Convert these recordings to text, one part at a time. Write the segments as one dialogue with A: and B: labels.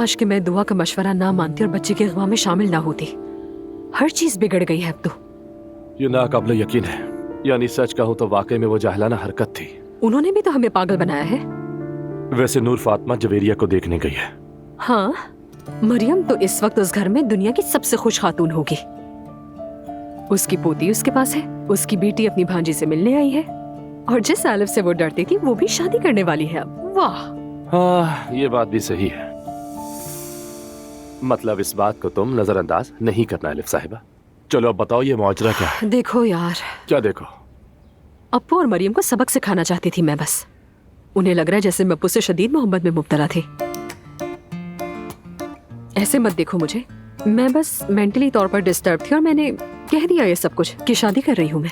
A: काश कि मैं दुआ का मशवरा ना मानती और बच्चे के अगवा में शामिल ना होती। हर चीज बिगड़ गई है अब तो।
B: ये नाकाबिले यकीन है, यानी सच कहूं तो वाकई में वो जाहिलाना हरकत थी।
A: उन्होंने भी तो हमें पागल बनाया है।
B: वैसे नूर फातिमा जवेरिया को देखने गई है।
A: हाँ, मरियम तो इस वक्त उस घर में दुनिया की सबसे खुश खातून होगी। उसकी पोती उसके पास है, उसकी बेटी अपनी भांजी से मिलने आई है, और जिस आलिफ से वो डरती थी वो भी शादी करने वाली है अब। वाह।
B: हाँ, ये बात भी सही है। मतलब इस बात को तुम नजरअंदाज नहीं करना आलिफ साहिबा। चलो अब बताओ ये माजरा क्या है?
A: देखो यार।
B: क्या देखो?
A: अप्पू और मरियम को सबक सिखाना चाहती थी मैं बस। उन्हें लग रहा है जैसे मैं अप्पू से शदीद मोहब्बत में मुब्तला थी। ऐसे मत देखो मुझे, मैं बस मेंटली तौर पर डिस्टर्ब थी और मैंने कह दिया ये सब कुछ कि शादी कर रही हूं मैं।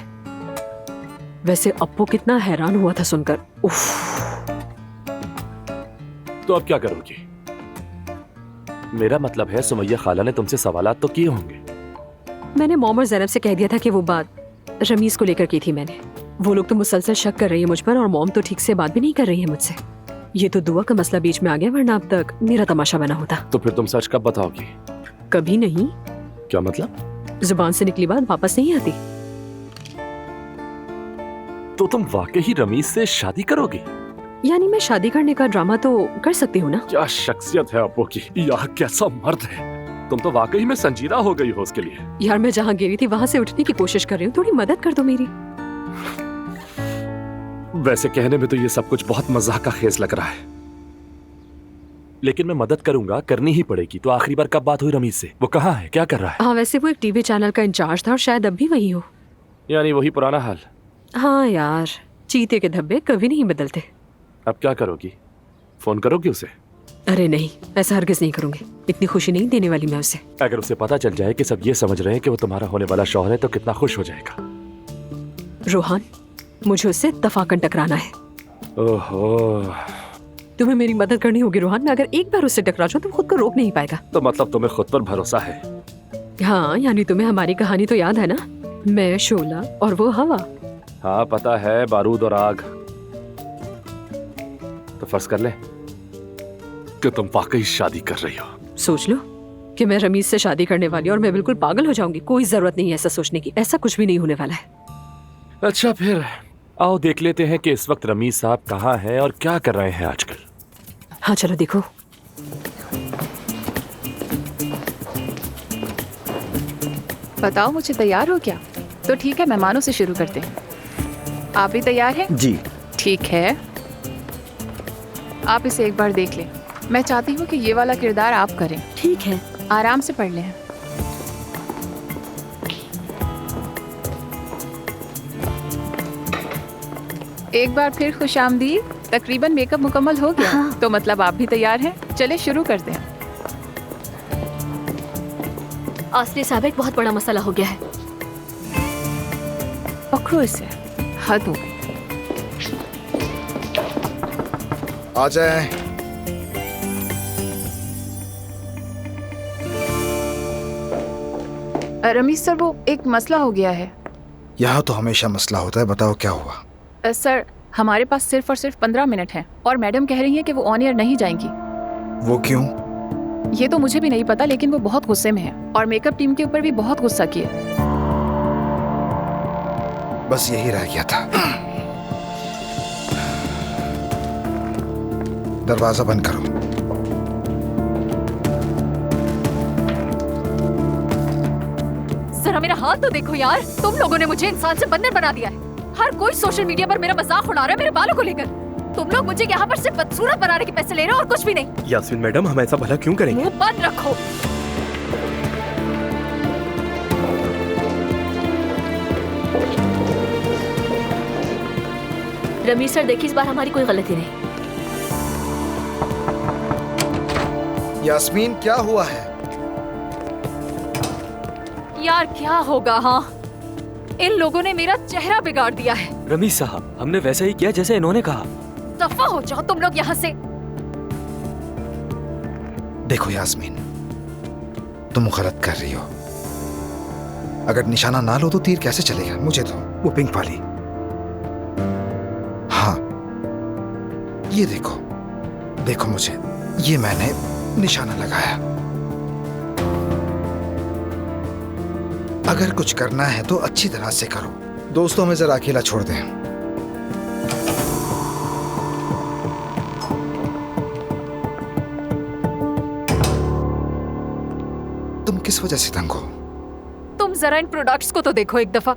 A: वैसे अप्पू कितना हैरान हुआ था सुनकर। उफ।
B: तो अब क्या करोगी? मेरा मतलब है सुमैया खाला ने तुमसे सवालात तो किए होंगे।
A: मैंने मॉम और ज़ैनब से कह दिया था कि वो बात रमीज को लेकर की थी मैंने। वो लोग तो मुसलसल शक कर रही है मुझ पर, और मॉम तो ठीक से बात भी नहीं कर रही है मुझसे। ये तो दुआ का मसला बीच में आ गया, वरना अब तक मेरा तमाशा बना होता।
B: तो फिर तुम सच कब बताओगी?
A: कभी नहीं।
B: क्या मतलब?
A: जुबान से निकली बात वापस नहीं आती।
B: तो तुम वाकई ही रमीज से शादी करोगी?
A: यानी मैं शादी करने का ड्रामा तो कर सकती हूँ ना।
B: क्या शख्सियत है अप्पू की, यह कैसा मर्द है। तुम तो वाकई में संजीदा हो गई हो उसके लिए।
A: यार मैं जहाँ गिरी थी वहाँ से उठने की कोशिश कर रही हूँ, थोड़ी मदद कर दो मेरी।
B: वैसे कहने में तो ये सब कुछ बहुत मजाक का खेस लग रहा है, लेकिन मैं मदद करूंगा, करनी ही पड़ेगी। तो आखिरी बार कब बात हुई रमीज से? वो कहाँ है, क्या कर रहा है?
A: हाँ, वैसे वो एक टीवी चैनल का इंचार्ज था और शायद अब भी वही हो।
B: यानी वही पुराना हाल।
A: हाँ यार, चीते के धब्बे कभी नहीं बदलते।
B: अब क्या करोगी? फोन करोगी उसे?
A: अरे नहीं, ऐसा हरगिज नहीं करूंगी। इतनी खुशी नहीं देने वाली मैं उसे।
B: अगर उसे पता चल जाए कि सब ये समझ रहे हैं कि वो तुम्हारा होने वाला शौहर है तो कितना खुश हो जाएगा।
A: रोहान, मुझे उससे दफाकन टकराना है।
B: ओहो,
A: तुम्हें मेरी मदद करनी होगी रोहान। मैं अगर एक बार उससे टकरा जाऊं तो खुद को रोक नहीं पाएगा।
B: तो मतलब तुम्हें खुद पर भरोसा है?
A: हाँ, यानी तुम्हें हमारी कहानी तो याद है ना, मैं शोला और वो हवा।
B: हाँ पता है, बारूद और आग। तो फर्ज कर ले कि तुम वाकई शादी कर रही हो।
A: सोच लो कि मैं रमीज से शादी करने वाली और मैं बिल्कुल पागल हो जाऊंगी। कोई जरूरत नहीं है ऐसा सोचने की, ऐसा कुछ भी नहीं होने वाला है।
B: अच्छा फिर आओ देख लेते हैं कि इस वक्त रमीज साहब कहाँ हैं और क्या कर रहे हैं आजकल।
A: हाँ चलो देखो।
C: बताओ मुझे, तैयार हो क्या? तो ठीक है, मेहमानों से शुरू करते हैं। आप भी तैयार हैं?
D: जी
C: ठीक है, आप इसे एक बार देख लें। मैं चाहती हूँ कि ये वाला किरदार आप करें।
A: ठीक है।
C: आराम से पढ़ लें। एक बार फिर खुशामदीद। तकरीबन मेकअप मुकम्मल हो गया।
E: हाँ।
C: तो मतलब आप भी तैयार हैं? चले शुरू करते हैं।
E: आसरी साहब, एक बहुत बड़ा मसला हो गया है।
C: पकड़ो इसे, हद हो गई।
D: आ जाए।
C: रमीज सर, वो एक मसला हो गया है।
D: यहाँ तो हमेशा मसला होता है, बताओ क्या हुआ?
C: सर, हमारे पास सिर्फ और सिर्फ 15 मिनट हैं और मैडम कह रही हैं कि वो ऑन एयर नहीं जाएंगी।
D: वो क्यों?
C: ये तो मुझे भी नहीं पता, लेकिन वो बहुत गुस्से में है और मेकअप टीम के ऊपर भी बहुत गुस्सा किया।
D: बस यही रह गया था। दरवाजा बंद करो।
A: जरा मेरा हाथ तो देखो यार, तुम लोगों ने मुझे इंसान से बंदर बना दिया है। हर कोई सोशल मीडिया पर मेरा मजाक उड़ा रहा है मेरे बालों को लेकर। तुम लोग मुझे यहाँ पर सिर्फ बदसूरत बनाने के पैसे ले रहे हो और कुछ भी नहीं।
F: यास्मीन मैडम, हम ऐसा भला क्यों करेंगे?
A: मुंह बंद रखो।
E: रमीज सर देखिए, इस बार हमारी कोई गलती नहीं।
D: यास्मीन क्या हुआ है?
A: यार क्या होगा? हाँ, इन लोगों ने मेरा चेहरा बिगाड़ दिया है।
F: रमीज साहब, हमने वैसा ही किया जैसे इन्होंने कहा।
A: दफा हो जाओ तुम लोग यहाँ से।
D: देखो यास्मीन, तुम गलत कर रही हो। अगर निशाना ना लो तो तीर कैसे चलेगा? मुझे दो वो पिंक वाली। हाँ, ये देखो, देखो मुझे। ये मैंने निशाना लगाया। अगर कुछ करना है तो अच्छी तरह से करो। दोस्तों में जरा अकेला छोड़ दें। तुम किस वजह से तंग हो?
C: तुम जरा इन प्रोडक्ट्स को तो देखो एक दफा।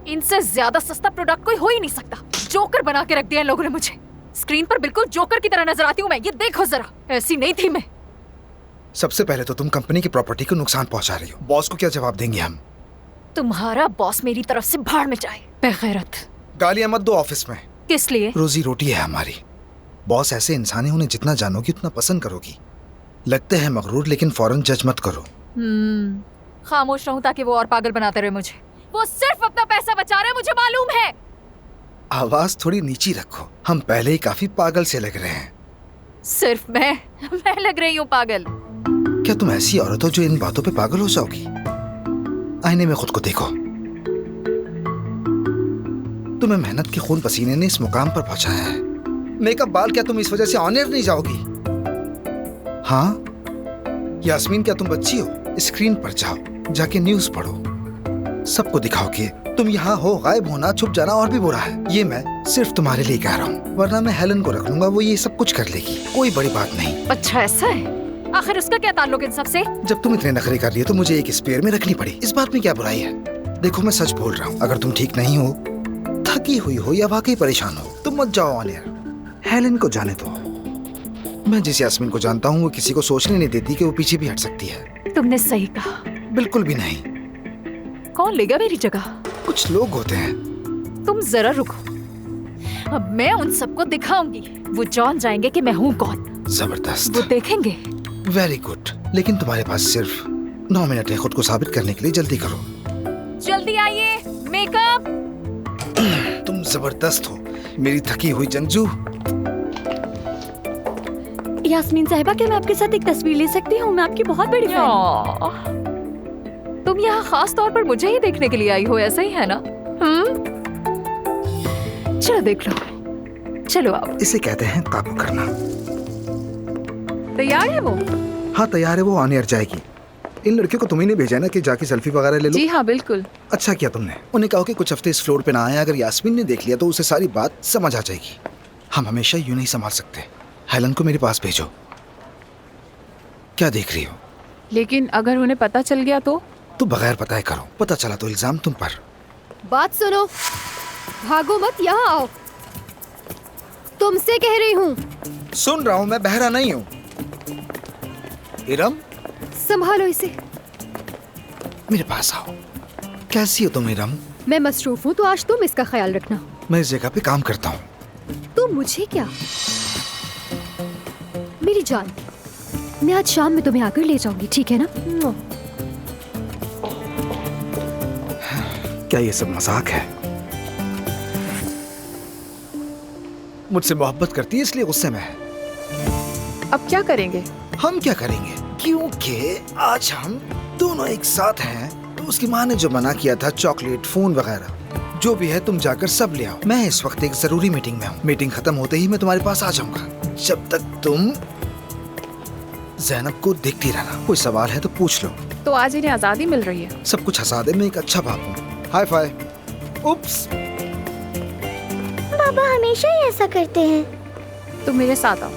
C: इनसे ज्यादा सस्ता प्रोडक्ट कोई हो ही नहीं सकता। जोकर बना के रख दिया इन लोगों ने मुझे। स्क्रीन पर बिल्कुल जोकर की तरह नजर आती हूँ मैं। ये देखो जरा, ऐसी नहीं थी मैं।
D: सबसे पहले तो तुम कंपनी की प्रॉपर्टी को नुकसान पहुंचा रही हो। बॉस को क्या जवाब देंगे हम?
C: तुम्हारा बॉस मेरी तरफ से भाड़ में जाए। बेगैरत।
D: गालियां मत दो ऑफिस में।
C: किस लिए?
D: रोजी रोटी है हमारी। बॉस ऐसे इंसान है, उन्हें जितना जानोगी उतना पसंद करोगी। लगते हैं मगरूर, लेकिन फौरन जज मत करो।
C: खामोश रहूं ताकि वो और पागल बनाते रहे मुझे। वो सिर्फ अपना पैसा बचा रहे हैं, मुझे मालूम है।
D: आवाज थोड़ी नीची रखो। हम पहले ही काफी पागल से लग रहे हैं।
C: सिर्फ मैं लग रही हूँ पागल?
D: क्या तुम ऐसी औरत हो जो इन बातों पे पागल हो जाओगी? आईने में खुद को देखो। तुम्हें मेहनत के खून पसीने ने इस मुकाम पर पहुंचाया है। मेकअप बाल, क्या तुम इस वजह से ऑन एयर नहीं जाओगी? हाँ यास्मीन, क्या तुम बच्ची हो? स्क्रीन पर जाओ, जाके न्यूज पढ़ो। सबको दिखाओ कि तुम यहाँ हो। गायब होना, छुप जाना और भी बुरा है। ये मैं सिर्फ तुम्हारे लिए कह रहा हूँ, वरना मैं हेलन को रख लूंगा, वो ये सब कुछ कर लेगी। कोई बड़ी बात नहीं।
C: अच्छा ऐसा है? आखिर उसका क्या ताल्लुक इन सब से?
D: जब तुम इतने नखरे कर लिए तो मुझे एक स्पेयर में रखनी पड़ी। इस बात में क्या बुराई है? देखो मैं सच बोल रहा हूँ। अगर तुम ठीक नहीं हो, थकी हुई हो या वाकई परेशान हो, तो मत जाओ ऑन एयर। हेलन को जाने दो। मैं जिस यास्मीन को जानता हूँ वो किसी को सोचने नहीं देती कि वो पीछे भी हट सकती है।
C: तुमने सही कहा।
D: बिल्कुल भी नहीं।
C: कौन लेगा मेरी जगह?
D: कुछ लोग होते हैं।
C: तुम जरा रुको, अब मैं उन सबको दिखाऊंगी। वो जान जाएंगे कि मैं हूँ कौन।
D: जबरदस्त।
C: वो देखेंगे।
D: Very good. लेकिन तुम्हारे पास सिर्फ 9 मिनट है खुद को साबित करने के लिए। जल्दी करो।
C: जल्दी आइए। मेकअप।
D: तुम जबरदस्त हो मेरी थकी हुई जंगजू।
E: यास्मीन साहिबा, क्या मैं आपके साथ एक तस्वीर ले सकती हूँ? मैं आपकी बहुत बड़ी फैन हूँ।
C: तुम यहाँ खास तौर पर मुझे ही देखने के लिए आई हो, ऐसा ही है ना? चलो देख लो। चलो आओ।
D: इसे कहते हैं काबू करना।
C: तैयार है वो?
D: हाँ तैयार है वो। ऑन एयर जाएगी। इन लड़कियों को तुम्ही ने भेजा ना कि जाके सेल्फी वगैरह ले लो?
C: जी हाँ बिल्कुल।
D: अच्छा किया तुमने। उन्हें कहो कि कुछ हफ्ते इस फ्लोर पे ना आए। अगर यास्मीन ने देख लिया तो उसे सारी बात समझ आ जाएगी। हम हमेशा यूं नहीं संभाल सकते। हेलन को मेरे पास भेजो। क्या देख रही हो?
C: लेकिन अगर उन्हें पता चल गया तो?
D: तो बगैर पता है करो। पता चला तो इल्जाम तुम पर।
G: बात सुनो, भागो मत, यहाँ आओ। तुमसे कह रही हूँ।
D: सुन रहा हूँ, मैं बहरा नहीं हूँ। इरम,
G: संभालो इसे।
D: मेरे पास आओ। कैसी हो तुम इरम?
G: मैं मसरूफ हूँ तो आज तुम इसका ख्याल रखना।
D: मैं इस जगह पे काम करता हूँ।
G: तो मुझे क्या? मेरी जान, मैं आज शाम में तुम्हें आकर ले जाऊंगी, ठीक है ना?
D: क्या ये सब मजाक है? मुझसे मोहब्बत करती है इसलिए गुस्से में है।
C: अब क्या करेंगे?
D: हम क्या करेंगे? क्योंकि आज हम दोनों एक साथ हैं। तो उसकी माँ ने जो मना किया था, चॉकलेट, फोन वगैरह जो भी है, तुम जाकर सब ले आओ। मैं इस वक्त एक जरूरी मीटिंग में हूँ। मीटिंग खत्म होते ही मैं तुम्हारे पास आ जाऊंगा। जब तक तुम ज़ैनब को देखती रहना। कोई सवाल है तो पूछ लो।
C: तो आज इन्हें आजादी मिल रही है।
D: सब कुछ हंसा दे। मैं एक अच्छा बाप हूँ। High five. उप्स।
H: पापा हमेशा ही ऐसा करते हैं।
C: तुम मेरे साथ आओ।